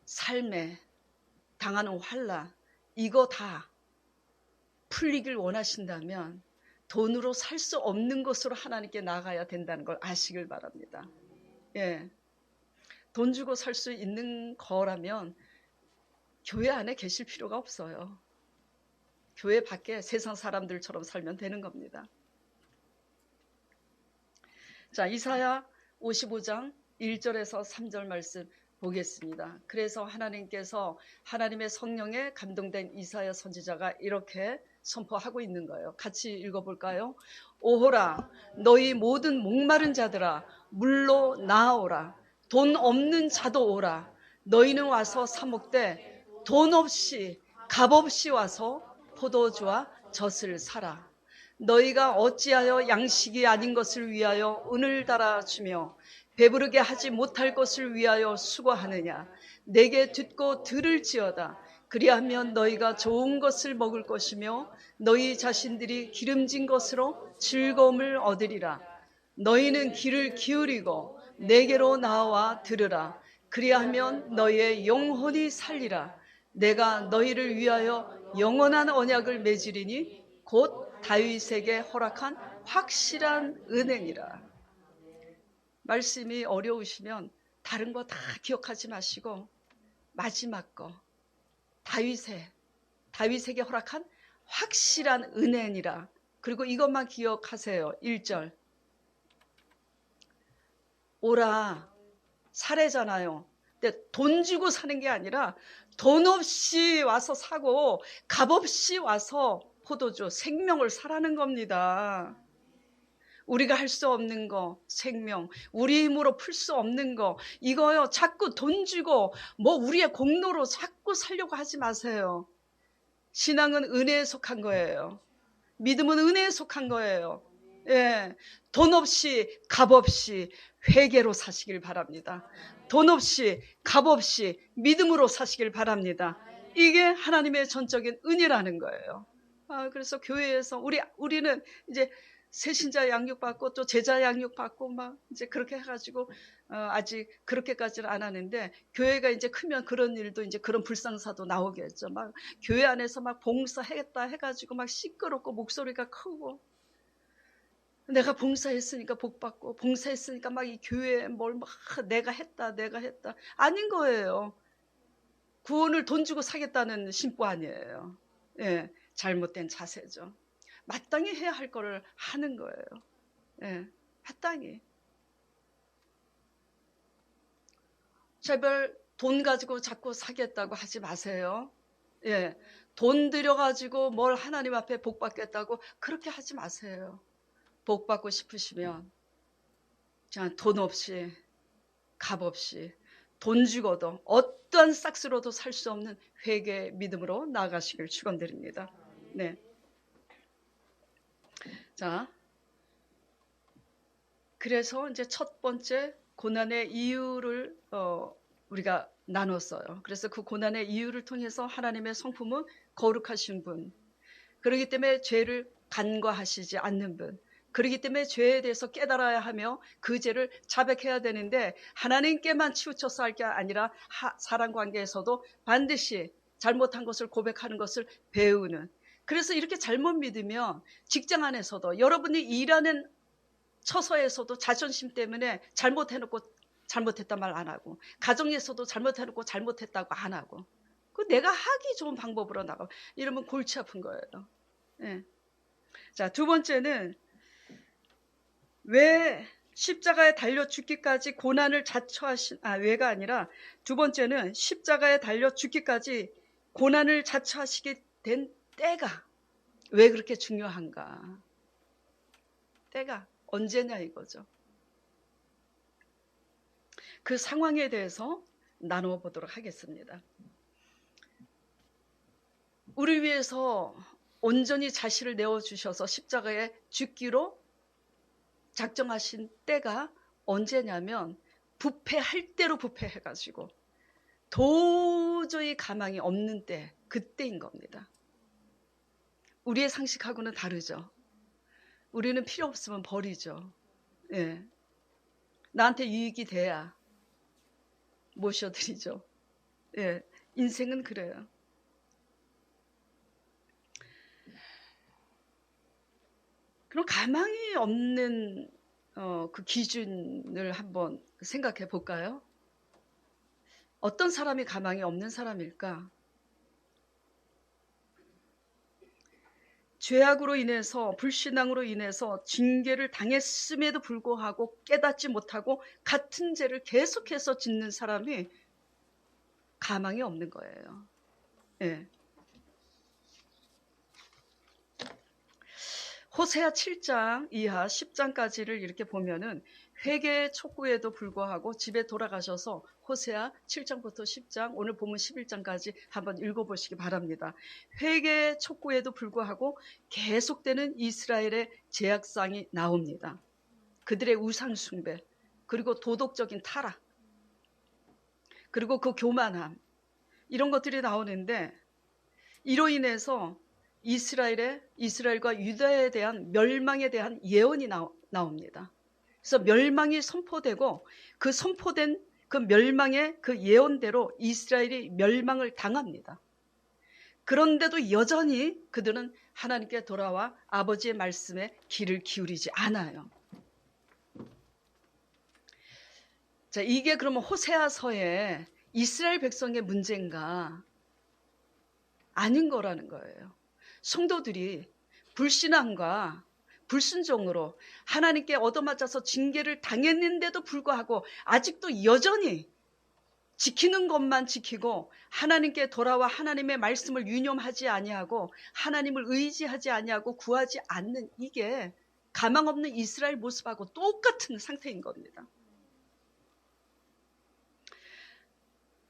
삶에 당하는 환난, 이거 다 풀리길 원하신다면 돈으로 살 수 없는 것으로 하나님께 나가야 된다는 걸 아시길 바랍니다. 예, 돈 주고 살 수 있는 거라면 교회 안에 계실 필요가 없어요. 교회 밖에 세상 사람들처럼 살면 되는 겁니다. 자, 이사야 55장 1절에서 3절 말씀 보겠습니다. 그래서 하나님께서 하나님의 성령에 감동된 이사야 선지자가 이렇게 선포하고 있는 거예요. 같이 읽어볼까요? 오호라, 너희 모든 목마른 자들아, 물로 나아오라. 돈 없는 자도 오라. 너희는 와서 사 먹되 돈 없이 값없이 와서 포도주와 젖을 사라. 너희가 어찌하여 양식이 아닌 것을 위하여 은을 달아주며 배부르게 하지 못할 것을 위하여 수고하느냐. 내게 듣고 들을지어다. 그리하면 너희가 좋은 것을 먹을 것이며 너희 자신들이 기름진 것으로 즐거움을 얻으리라. 너희는 귀를 기울이고 내게로 나와 들으라. 그리하면 너희의 영혼이 살리라. 내가 너희를 위하여 영원한 언약을 맺으리니 곧 다윗에게 허락한 확실한 은행이라. 말씀이 어려우시면 다른 거 다 기억하지 마시고 마지막 거, 다윗에게 허락한 확실한 은행이라. 그리고 이것만 기억하세요. 1절. 오라, 사례잖아요. 근데 돈 주고 사는 게 아니라 돈 없이 와서 사고 값없이 와서 포도주, 생명을 사라는 겁니다. 우리가 할 수 없는 거, 생명, 우리 힘으로 풀 수 없는 거, 이거요 자꾸 돈 주고 뭐 우리의 공로로 자꾸 살려고 하지 마세요. 신앙은 은혜에 속한 거예요. 믿음은 은혜에 속한 거예요. 예, 돈 없이 값없이 회개로 사시길 바랍니다. 돈 없이 값없이 믿음으로 사시길 바랍니다. 이게 하나님의 전적인 은혜라는 거예요. 그래서 교회에서 우리는 이제 새신자 양육받고 또 제자 양육받고 막 이제 그렇게 해가지고 아직 그렇게까지는 안 하는데, 교회가 이제 크면 그런 일도 이제 그런 불상사도 나오겠죠. 막 교회 안에서 막 봉사했다 해가지고 막 시끄럽고 목소리가 크고, 내가 봉사했으니까 복 받고 봉사했으니까 막 이 교회에 뭘 막 내가 했다 아닌 거예요. 구원을 돈 주고 사겠다는 심보 아니에요. 예, 잘못된 자세죠. 마땅히 해야 할 거를 하는 거예요. 예, 마땅히. 제발 돈 가지고 자꾸 사겠다고 하지 마세요. 예, 돈 들여가지고 뭘 하나님 앞에 복 받겠다고 그렇게 하지 마세요. 복 받고 싶으시면 그냥 돈 없이 값없이 돈 주고도 어떠한 싹스로도 살 수 없는 회개 믿음으로 나아가시길 축원드립니다. 네. 자, 그래서 이제 첫 번째 고난의 이유를 우리가 나눴어요. 그래서 그 고난의 이유를 통해서 하나님의 성품은 거룩하신 분, 그렇기 때문에 죄를 간과하시지 않는 분, 그렇기 때문에 죄에 대해서 깨달아야 하며 그 죄를 자백해야 되는데, 하나님께만 치우쳐서 할 게 아니라 사람 관계에서도 반드시 잘못한 것을 고백하는 것을 배우는. 그래서 이렇게 잘못 믿으면 직장 안에서도, 여러분이 일하는 처서에서도 자존심 때문에 잘못해놓고 잘못했단 말 안 하고, 가정에서도 잘못해놓고 잘못했다고 안 하고, 그 내가 하기 좋은 방법으로 나가고 이러면 골치 아픈 거예요. 네. 자, 두 번째는 왜 십자가에 달려 죽기까지 고난을 자처하신, 왜가 아니라 두 번째는 십자가에 달려 죽기까지 고난을 자처하시게 된 때가 왜 그렇게 중요한가. 때가 언제냐 이거죠. 그 상황에 대해서 나누어 보도록 하겠습니다. 우리 위해서 온전히 자신을 내어주셔서 십자가에 죽기로 작정하신 때가 언제냐면, 부패할 대로 부패해가지고 도저히 도저히 가망이 없는 때, 그때인 겁니다. 우리의 상식하고는 다르죠. 우리는 필요 없으면 버리죠. 예. 나한테 유익이 돼야 모셔드리죠. 예. 인생은 그래요. 그럼 가망이 없는 그 기준을 한번 생각해 볼까요? 어떤 사람이 가망이 없는 사람일까? 죄악으로 인해서, 불신앙으로 인해서 징계를 당했음에도 불구하고 깨닫지 못하고 같은 죄를 계속해서 짓는 사람이 가망이 없는 거예요. 예. 호세아 7장 이하 10장까지를 이렇게 보면은 회개 촉구에도 불구하고 집에 돌아가셔서 호세아 7장부터 10장, 오늘 보면 11장까지 한번 읽어보시기 바랍니다. 회개 촉구에도 불구하고 계속되는 이스라엘의 죄악상이 나옵니다. 그들의 우상숭배, 그리고 도덕적인 타락, 그리고 그 교만함, 이런 것들이 나오는데, 이로 인해서 이스라엘과 유다에 대한 멸망에 대한 예언이 나옵니다. 그래서 멸망이 선포되고 그 선포된 그 멸망의 그 예언대로 이스라엘이 멸망을 당합니다. 그런데도 여전히 그들은 하나님께 돌아와 아버지의 말씀에 귀를 기울이지 않아요. 자, 이게 그러면 호세아서의 이스라엘 백성의 문제인가? 아닌 거라는 거예요. 성도들이 불신앙과 불순종으로 하나님께 얻어맞아서 징계를 당했는데도 불구하고 아직도 여전히 지키는 것만 지키고 하나님께 돌아와 하나님의 말씀을 유념하지 아니하고 하나님을 의지하지 아니하고 구하지 않는, 이게 가망 없는 이스라엘 모습하고 똑같은 상태인 겁니다.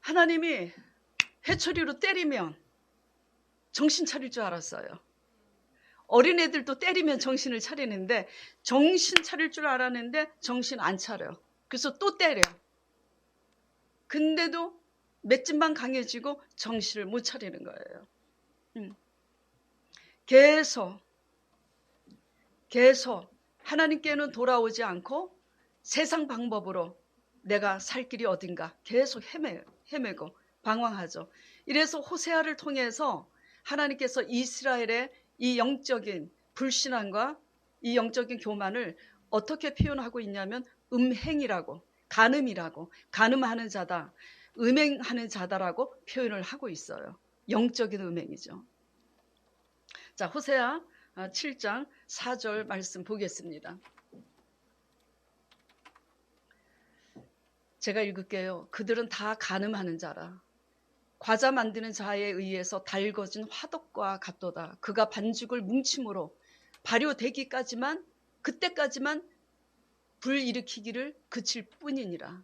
하나님이 회초리로 때리면 정신 차릴 줄 알았어요. 어린애들도 때리면 정신을 차리는데 정신 차릴 줄 알았는데 정신 안 차려. 그래서 또 때려. 근데도 맷집만 강해지고 정신을 못 차리는 거예요. 계속 하나님께는 돌아오지 않고 세상 방법으로 내가 살 길이 어딘가 계속 헤매고 방황하죠. 이래서 호세아를 통해서 하나님께서 이스라엘의 이 영적인 불신앙과 이 영적인 교만을 어떻게 표현하고 있냐면 음행이라고, 간음이라고, 간음하는 자다, 음행하는 자다라고 표현을 하고 있어요. 영적인 음행이죠. 자, 호세아 7장 4절 말씀 보겠습니다. 제가 읽을게요. 그들은 다 간음하는 자라. 과자 만드는 자에 의해서 달궈진 화덕과 같도다. 그가 반죽을 뭉침으로 발효되기까지만, 그때까지만 불 일으키기를 그칠 뿐이니라.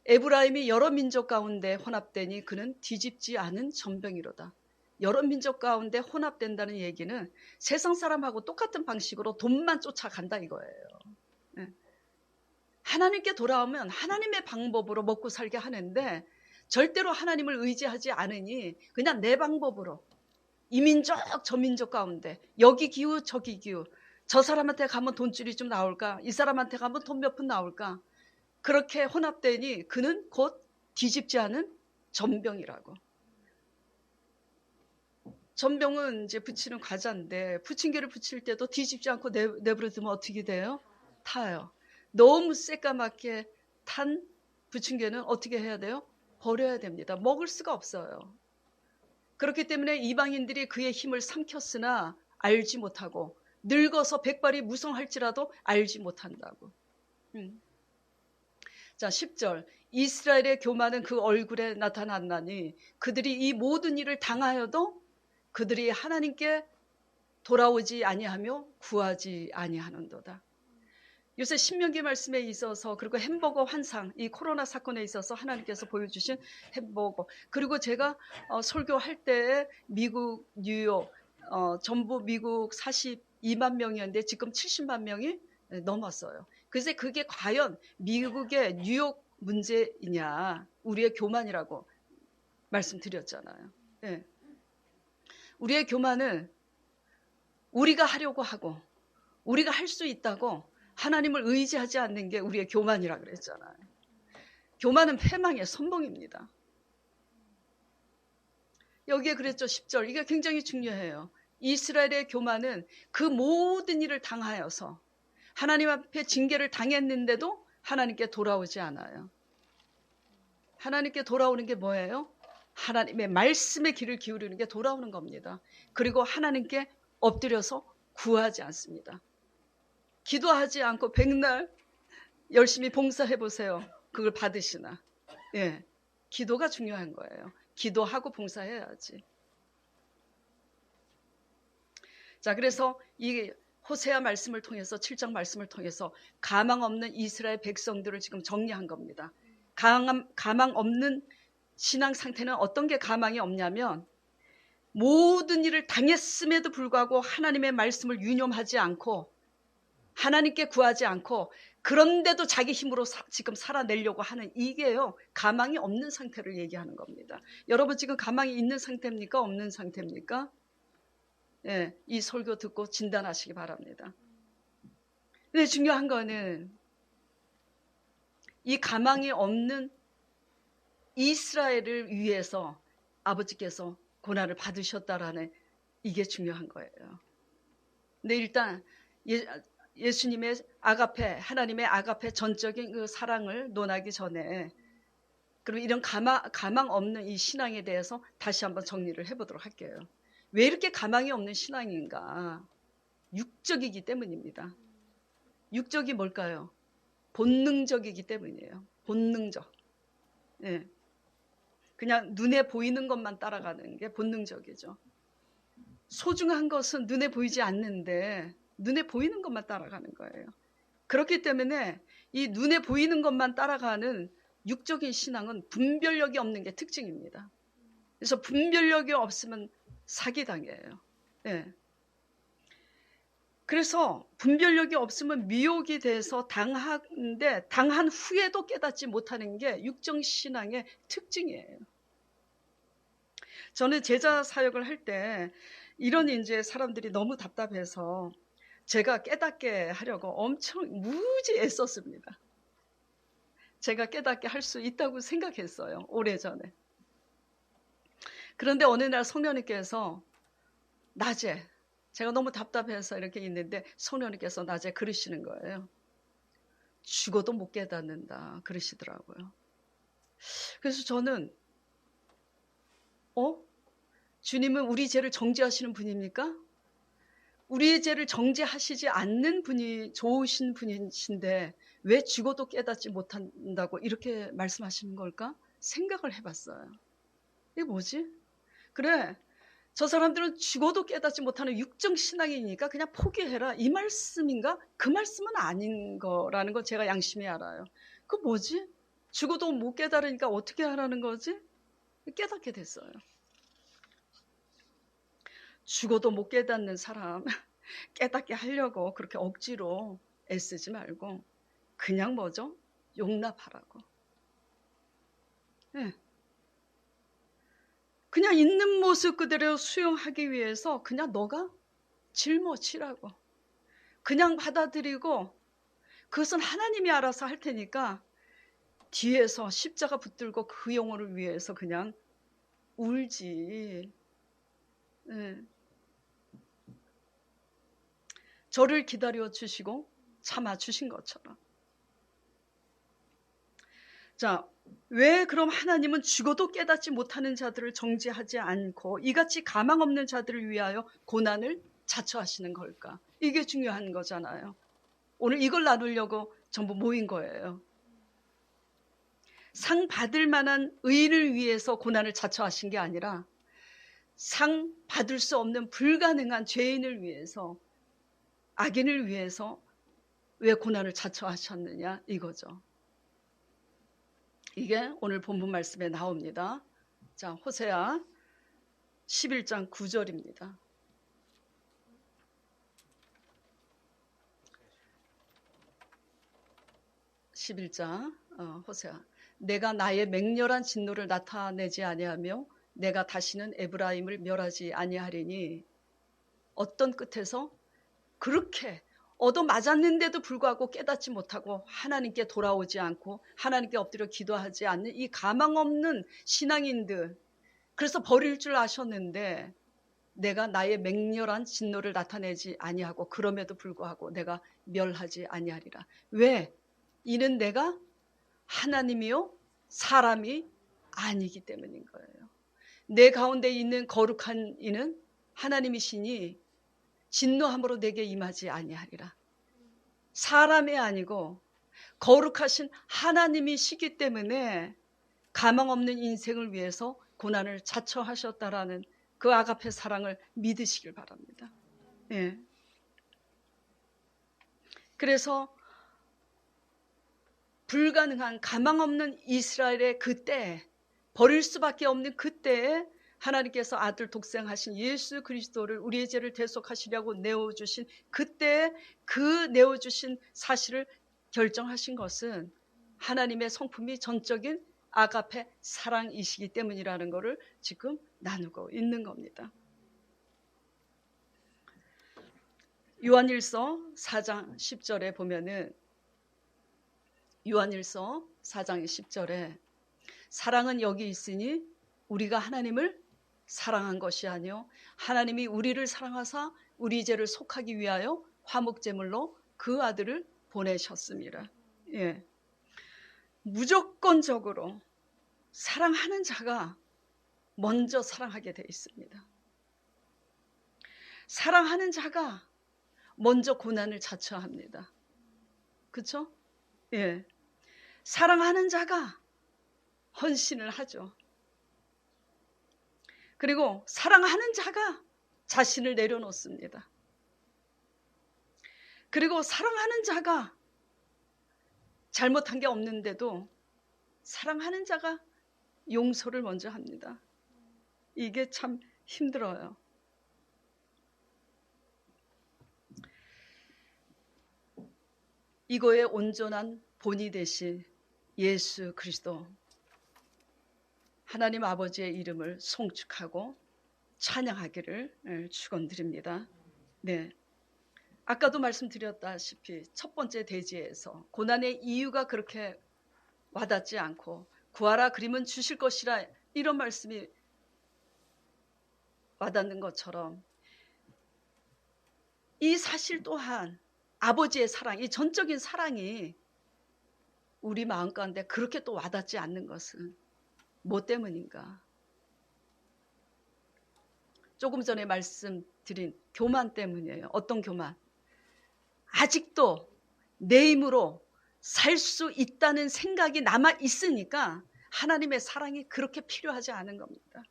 에브라임이 여러 민족 가운데 혼합되니 그는 뒤집지 않은 전병이로다. 여러 민족 가운데 혼합된다는 얘기는 세상 사람하고 똑같은 방식으로 돈만 쫓아간다 이거예요. 하나님께 돌아오면 하나님의 방법으로 먹고 살게 하는데 절대로 하나님을 의지하지 않으니 그냥 내 방법으로 이 민족 저 민족 가운데 여기 기우 저기 기우, 저 사람한테 가면 돈줄이 좀 나올까, 이 사람한테 가면 돈 몇 푼 나올까, 그렇게 혼합되니 그는 곧 뒤집지 않은 전병이라고. 전병은 이제 부치는 과자인데 부침개를 부칠 때도 뒤집지 않고 내버려두면 어떻게 돼요? 타요. 너무 새까맣게 탄 부침개는 어떻게 해야 돼요? 버려야 됩니다. 먹을 수가 없어요. 그렇기 때문에 이방인들이 그의 힘을 삼켰으나 알지 못하고 늙어서 백발이 무성할지라도 알지 못한다고. 자, 10절. 이스라엘의 교만은 그 얼굴에 나타났나니 그들이 이 모든 일을 당하여도 그들이 하나님께 돌아오지 아니하며 구하지 아니하는도다. 요새 신명기 말씀에 있어서, 그리고 햄버거 환상, 이 코로나 사건에 있어서 하나님께서 보여주신 햄버거, 그리고 제가 설교할 때 미국 뉴욕 전부 미국 42만 명이었는데 지금 70만 명이 넘었어요. 그래서 그게 과연 미국의 뉴욕 문제이냐, 우리의 교만이라고 말씀드렸잖아요. 예. 우리의 교만은 우리가 하려고 하고 우리가 할 수 있다고 하나님을 의지하지 않는 게 우리의 교만이라 그랬잖아요. 교만은 패망의 선봉입니다. 여기에 그랬죠. 10절. 이게 굉장히 중요해요. 이스라엘의 교만은 그 모든 일을 당하여서 하나님 앞에 징계를 당했는데도 하나님께 돌아오지 않아요. 하나님께 돌아오는 게 뭐예요? 하나님의 말씀의 귀를 기울이는 게 돌아오는 겁니다. 그리고 하나님께 엎드려서 구하지 않습니다. 기도하지 않고 백날 열심히 봉사해 보세요. 그걸 받으시나. 예, 기도가 중요한 거예요. 기도하고 봉사해야지. 자, 그래서 이 호세아 말씀을 통해서 7장 말씀을 통해서 가망 없는 이스라엘 백성들을 지금 정리한 겁니다. 가망 없는 신앙 상태는 어떤 게 가망이 없냐면 모든 일을 당했음에도 불구하고 하나님의 말씀을 유념하지 않고 하나님께 구하지 않고 그런데도 자기 힘으로 지금 살아내려고 하는 이게요. 가망이 없는 상태를 얘기하는 겁니다. 여러분 지금 가망이 있는 상태입니까? 없는 상태입니까? 예, 이 설교 듣고 진단하시기 바랍니다. 근데 중요한 거는 이 가망이 없는 이스라엘을 위해서 아버지께서 고난을 받으셨다라는 이게 중요한 거예요. 근데 일단 예수님의 아가페, 하나님의 아가페 전적인 그 사랑을 논하기 전에 그럼 이런 가망 없는 이 신앙에 대해서 다시 한번 정리를 해보도록 할게요. 왜 이렇게 가망이 없는 신앙인가? 육적이기 때문입니다. 육적이 뭘까요? 본능적이기 때문이에요. 본능적. 예. 그냥 눈에 보이는 것만 따라가는 게 본능적이죠. 소중한 것은 눈에 보이지 않는데 눈에 보이는 것만 따라가는 거예요. 그렇기 때문에 이 눈에 보이는 것만 따라가는 육적인 신앙은 분별력이 없는 게 특징입니다. 그래서 분별력이 없으면 사기당해요. 네. 그래서 분별력이 없으면 미혹이 돼서 당하는데 당한 후에도 깨닫지 못하는 게 육적 신앙의 특징이에요. 저는 제자 사역을 할 때 이런 이제 사람들이 너무 답답해서 제가 깨닫게 하려고 엄청 무지 애썼습니다. 제가 깨닫게 할 수 있다고 생각했어요. 오래전에. 그런데 어느 날 성령님께서 낮에 제가 너무 답답해서 이렇게 있는데 성령님께서 낮에 그러시는 거예요. 죽어도 못 깨닫는다 그러시더라고요. 그래서 저는 주님은 우리 죄를 정죄하시는 분입니까? 우리의 죄를 정죄하시지 않는 분이 좋으신 분이신데 왜 죽어도 깨닫지 못한다고 이렇게 말씀하시는 걸까? 생각을 해봤어요. 이게 뭐지? 그래, 저 사람들은 죽어도 깨닫지 못하는 육정 신앙이니까 그냥 포기해라 이 말씀인가? 그 말씀은 아닌 거라는 거 제가 양심이 알아요. 그 뭐지? 죽어도 못 깨달으니까 어떻게 하라는 거지? 깨닫게 됐어요. 죽어도 못 깨닫는 사람 깨닫게 하려고 그렇게 억지로 애쓰지 말고 그냥 뭐죠? 용납하라고. 네. 그냥 있는 모습 그대로 수용하기 위해서 그냥 너가 짊어지라고. 그냥 받아들이고 그것은 하나님이 알아서 할 테니까 뒤에서 십자가 붙들고 그 영혼을 위해서 그냥 울지. 네. 저를 기다려 주시고 참아 주신 것처럼. 자, 왜 그럼 하나님은 죽어도 깨닫지 못하는 자들을 정죄하지 않고 이같이 가망 없는 자들을 위하여 고난을 자처하시는 걸까? 이게 중요한 거잖아요. 오늘 이걸 나누려고 전부 모인 거예요. 상 받을 만한 의인을 위해서 고난을 자처하신 게 아니라 상 받을 수 없는 불가능한 죄인을 위해서 악인을 위해서 왜 고난을 자처하셨느냐 이거죠. 이게 오늘 본문 말씀에 나옵니다. 자, 호세아 11장 9절입니다. 11장 호세아 내가 나의 맹렬한 진노를 나타내지 아니하며 내가 다시는 에브라임을 멸하지 아니하리니, 어떤 끝에서 그렇게 얻어맞았는데도 불구하고 깨닫지 못하고 하나님께 돌아오지 않고 하나님께 엎드려 기도하지 않는 이 가망 없는 신앙인들, 그래서 버릴 줄 아셨는데 내가 나의 맹렬한 진노를 나타내지 아니하고 그럼에도 불구하고 내가 멸하지 아니하리라. 왜? 이는 내가 하나님이요 사람이 아니기 때문인 거예요. 내 가운데 있는 거룩한 이는 하나님이시니 진노함으로 내게 임하지 아니하리라. 사람이 아니고 거룩하신 하나님이시기 때문에 가망 없는 인생을 위해서 고난을 자처하셨다라는 그 아가페 사랑을 믿으시길 바랍니다. 예. 그래서 불가능한 가망 없는 이스라엘의 그때, 버릴 수밖에 없는 그때에 하나님께서 아들 독생하신 예수 그리스도를 우리의 죄를 대속하시려고 내어주신 그때 그 내어주신 사실을 결정하신 것은 하나님의 성품이 전적인 아가페 사랑이시기 때문이라는 것을 지금 나누고 있는 겁니다. 요한일서 4장 10절에 보면은, 요한일서 4장 10절에 사랑은 여기 있으니 우리가 하나님을 사랑한 것이 아니요 하나님이 우리를 사랑하사 우리 죄를 속하기 위하여 화목제물로 그 아들을 보내셨습니다. 예. 무조건적으로 사랑하는 자가 먼저 사랑하게 되어 있습니다. 사랑하는 자가 먼저 고난을 자처합니다. 그렇죠? 예. 사랑하는 자가 헌신을 하죠. 그리고 사랑하는 자가 자신을 내려놓습니다. 그리고 사랑하는 자가 잘못한 게 없는데도 사랑하는 자가 용서를 먼저 합니다. 이게 참 힘들어요. 이거의 온전한 본이 되신 예수 그리스도, 하나님 아버지의 이름을 송축하고 찬양하기를 축원드립니다. 네. 아까도 말씀드렸다시피 첫 번째 대지에서 고난의 이유가 그렇게 와닿지 않고 구하라 그리면 주실 것이라 이런 말씀이 와닿는 것처럼 이 사실 또한 아버지의 사랑, 이 전적인 사랑이 우리 마음 가운데 그렇게 또 와닿지 않는 것은 뭐 때문인가? 조금 전에 말씀드린 교만 때문이에요. 어떤 교만? 아직도 내 힘으로 살 수 있다는 생각이 남아 있으니까 하나님의 사랑이 그렇게 필요하지 않은 겁니다.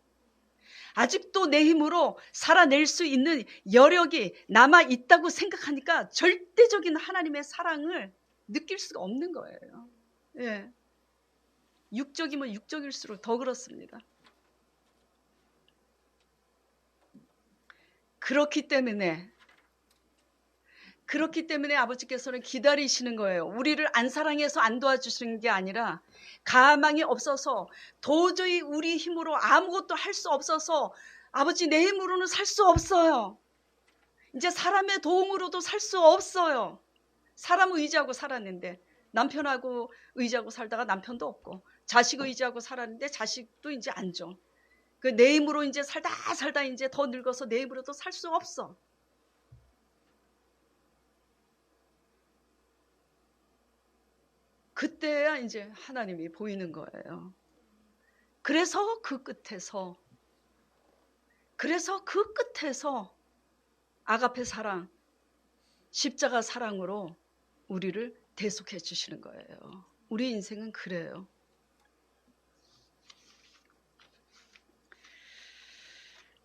아직도 내 힘으로 살아낼 수 있는 여력이 남아 있다고 생각하니까 절대적인 하나님의 사랑을 느낄 수가 없는 거예요. 예. 육적이면 육적일수록 더 그렇습니다. 그렇기 때문에 아버지께서는 기다리시는 거예요. 우리를 안 사랑해서 안 도와주시는 게 아니라 가망이 없어서 도저히 우리 힘으로 아무것도 할 수 없어서 아버지 내 힘으로는 살 수 없어요. 이제 사람의 도움으로도 살 수 없어요. 사람 의지하고 살았는데 남편하고 의지하고 살다가 남편도 없고 자식 의지하고 살았는데 자식도 이제 안 줘. 그 내 힘으로 이제 살다 이제 더 늙어서 내 힘으로도 살 수 없어. 그때야 이제 하나님이 보이는 거예요. 그래서 그 끝에서 아가페 사랑, 십자가 사랑으로 우리를 대속해 주시는 거예요. 우리 인생은 그래요.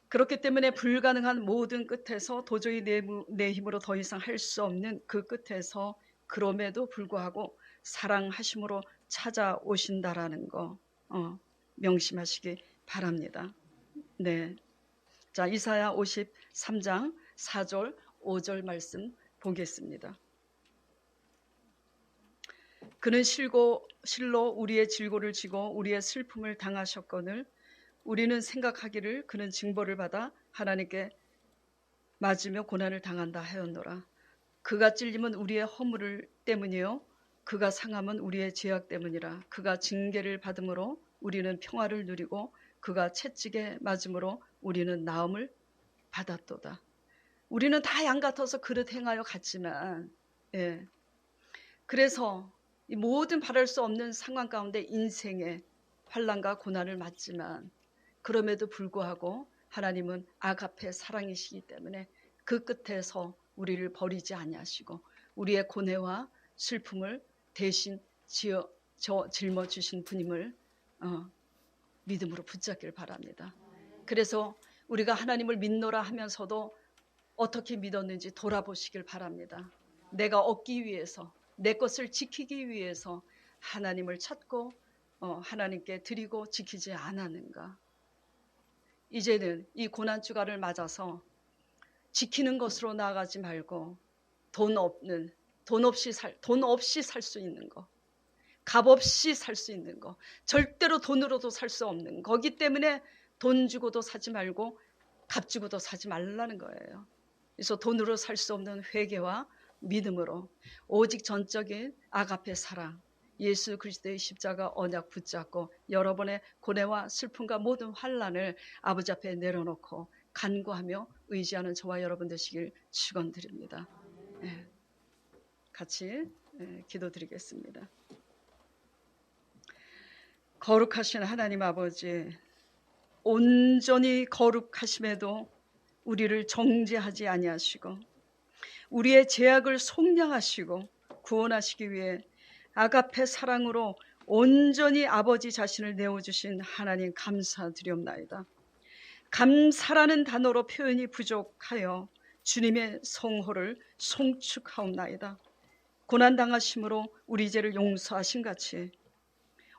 그렇기 때문에 불가능한 모든 끝에서 도저히 내 힘으로 더 이상 할 수 없는 그 끝에서 그럼에도 불구하고 사랑하심으로 찾아오신다라는 거 명심하시기 바랍니다. 네. 자, 이사야 53장 4절 5절 말씀 보겠습니다. 그는 실로 우리의 질고를 지고 우리의 슬픔을 당하셨거늘 우리는 생각하기를 그는 징벌을 받아 하나님께 맞으며 고난을 당한다 하였노라. 그가 찔림은 우리의 허물 때문이요 그가 상함은 우리의 죄악 때문이라. 그가 징계를 받음으로 우리는 평화를 누리고 그가 채찍에 맞음으로 우리는 나음을 받았도다. 우리는 다 양 같아서 그릇 행하여 갔지만 그래서 이 모든 바랄 수 없는 상황 가운데 인생의 환난과 고난을 맞지만 그럼에도 불구하고 하나님은 아가페 사랑이시기 때문에 그 끝에서 우리를 버리지 아니하시고 우리의 고뇌와 슬픔을 대신 짊어주신 분임을 믿음으로 붙잡길 바랍니다. 그래서 우리가 하나님을 믿노라 하면서도 어떻게 믿었는지 돌아보시길 바랍니다. 내가 얻기 위해서 내 것을 지키기 위해서 하나님을 찾고 하나님께 드리고 지키지 않았는가. 이제는 이 고난주간을 맞아서 지키는 것으로 나아가지 말고 돈 없이 살 수 있는 거, 값 없이 살 수 있는 거, 절대로 돈으로도 살 수 없는 거기 때문에 돈 주고도 사지 말고 값 주고도 사지 말라는 거예요. 그래서 돈으로 살 수 없는 회개와 믿음으로 오직 전적인 아가페 사랑, 예수 그리스도의 십자가 언약 붙잡고 여러분의 고뇌와 슬픔과 모든 환난을 아버지 앞에 내려놓고 간구하며 의지하는 저와 여러분 되시길 축원드립니다. 같이 기도드리겠습니다. 거룩하신 하나님 아버지, 온전히 거룩하심에도 우리를 정죄하지 아니하시고 우리의 죄악을 속량하시고 구원하시기 위해 아가페 사랑으로 온전히 아버지 자신을 내어주신 하나님 감사드리옵나이다. 감사라는 단어로 표현이 부족하여 주님의 성호를 송축하옵나이다. 고난당하심으로 우리 죄를 용서하신 같이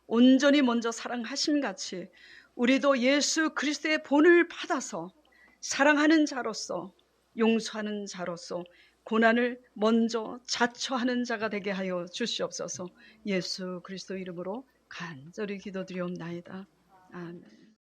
온전히 먼저 사랑하신 같이 우리도 예수 그리스도의 본을 받아서 사랑하는 자로서 용서하는 자로서 고난을 먼저 자처하는 자가 되게 하여 주시옵소서. 예수 그리스도 이름으로 간절히 기도드리옵나이다. 아멘.